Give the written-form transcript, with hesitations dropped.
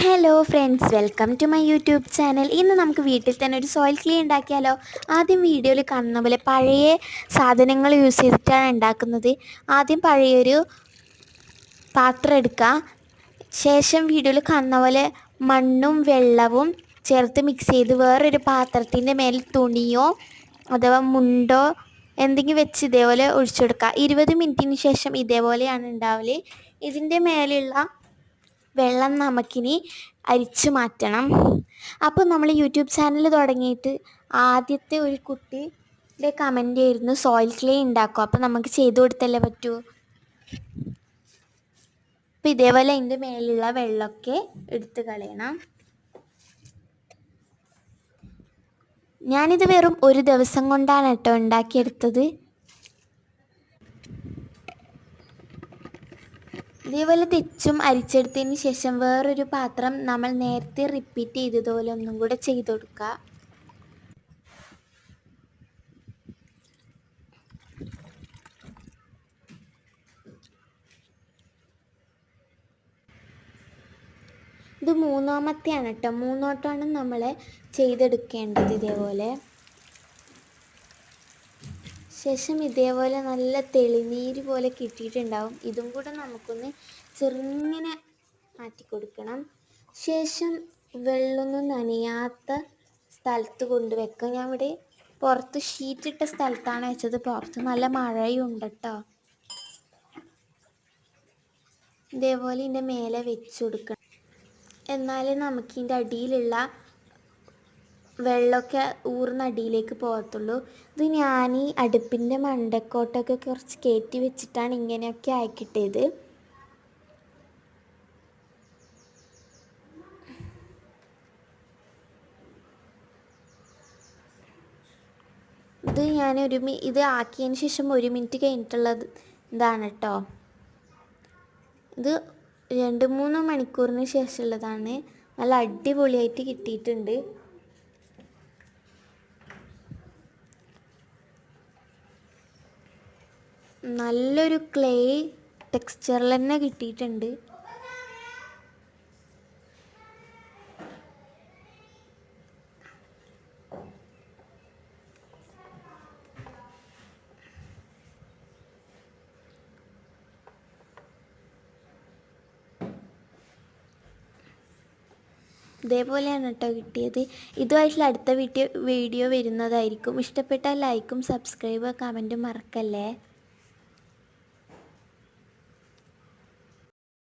Hello friends, welcome to my YouTube channel. ഇന്ന് നമുക്ക് വീട്ടിൽ തന്നെ ഒരു സോയിൽ ക്ലേ ഉണ്ടാക്കിയാലോ. ആദ്യം വീഡിയോയിൽ കാണുന്ന പോലെ പഴയ സാധനങ്ങൾ യൂസ് ചെയ്തിട്ടാണ് ഉണ്ടാക്കുന്നത്. ആദ്യം പഴയൊരു പാത്രം എടുക്കുക. ശേഷം വീഡിയോയിൽ കാണുന്ന പോലെ മണ്ണും വെള്ളവും ചേർത്ത് മിക്സ് ചെയ്ത് വേറൊരു പാത്രത്തിൻ്റെ മേൽ തുണിയോ അഥവാ മുണ്ടോ എന്തെങ്കിലും വെച്ച് ഇതേപോലെ ഒഴിച്ചു കൊടുക്കുക. 20 മിനിറ്റിന് ശേഷം ഇതേപോലെയാണ് ഉണ്ടാവല്. ഇതിൻ്റെ മേലുള്ള വെള്ളം നമുക്കിനി അരിച്ചു മാറ്റണം. അപ്പോൾ നമ്മൾ യൂട്യൂബ് ചാനൽ തുടങ്ങിയിട്ട് ആദ്യത്തെ ഒരു കുട്ടിയുടെ കമൻ്റ് ആയിരുന്നു സോയിൽ ക്ലേ ഉണ്ടാക്കും. അപ്പോൾ നമുക്ക് ചെയ്തു കൊടുത്തല്ലേ പറ്റൂ. അപ്പോൾ ഇതേപോലെ അതിൻ്റെ മേലുള്ള വെള്ളമൊക്കെ എടുത്ത് കളയണം. ഞാനിത് വെറും ഒരു ദിവസം കൊണ്ടാണ് കേട്ടോ ഉണ്ടാക്കിയെടുത്തത്. ഇതേപോലെ തെച്ചും അരിച്ചെടുത്തതിന് ശേഷം വേറൊരു പാത്രം നമ്മൾ നേരത്തെ റിപ്പീറ്റ് ചെയ്തതുപോലെ ഒന്നും കൂടെ ചെയ്ത് കൊടുക്കുക. ഇത് മൂന്നാമത്തെയാണ് കേട്ടോ. മൂന്നോട്ടാണ് നമ്മൾ ചെയ്തെടുക്കേണ്ടത്. ഇതേപോലെ ശേഷം ഇതേപോലെ നല്ല തെളിനീര് പോലെ കിട്ടിയിട്ടുണ്ടാവും. ഇതും കൂടെ നമുക്കൊന്ന് ചെറുങ്ങനെ മാറ്റി കൊടുക്കണം. ശേഷം വെള്ളമൊന്നും നനയാത്ത സ്ഥലത്ത് കൊണ്ടുവെക്കുക. ഞാൻ ഇവിടെ പുറത്ത് ഷീറ്റിട്ട സ്ഥലത്താണ് വെച്ചത്. പുറത്ത് നല്ല മഴയുണ്ട് കേട്ടോ. ഇതേപോലെ ഇതിൻ്റെ മേലെ വെച്ച് കൊടുക്കണം. എന്നാലേ നമുക്ക് ഇതിൻ്റെ അടിയിലുള്ള വെള്ളമൊക്കെ ഊർന്ന് അടിയിലേക്ക് പോകത്തുള്ളൂ. ഇത് ഞാൻ ഈ അടുപ്പിൻ്റെ മണ്ടക്കോട്ടൊക്കെ കുറച്ച് കയറ്റി വെച്ചിട്ടാണ് ഇങ്ങനെയൊക്കെ ആക്കിയിട്ടത്. ഇത് ഞാൻ ഇത് ആക്കിയതിന് ശേഷം 1 മിനിറ്റ് കഴിഞ്ഞിട്ടുള്ളത് ഇതാണ് കേട്ടോ. ഇത് 2-3 മണിക്കൂറിന് ശേഷമുള്ളതാണ്. നല്ല അടിപൊളിയായിട്ട് കിട്ടിയിട്ടുണ്ട്. നല്ലൊരു ക്ലേ ടെക്സ്ചറിൽ തന്നെ കിട്ടിയിട്ടുണ്ട്. ഇതേപോലെയാണ് കേട്ടോ കിട്ടിയത്. ഇതുമായിട്ടുള്ള അടുത്ത വീഡിയോ വരുന്നതായിരിക്കും. ഇഷ്ടപ്പെട്ടാൽ ലൈക്കും സബ്സ്ക്രൈബ് കമൻറ്റും മറക്കല്ലേ.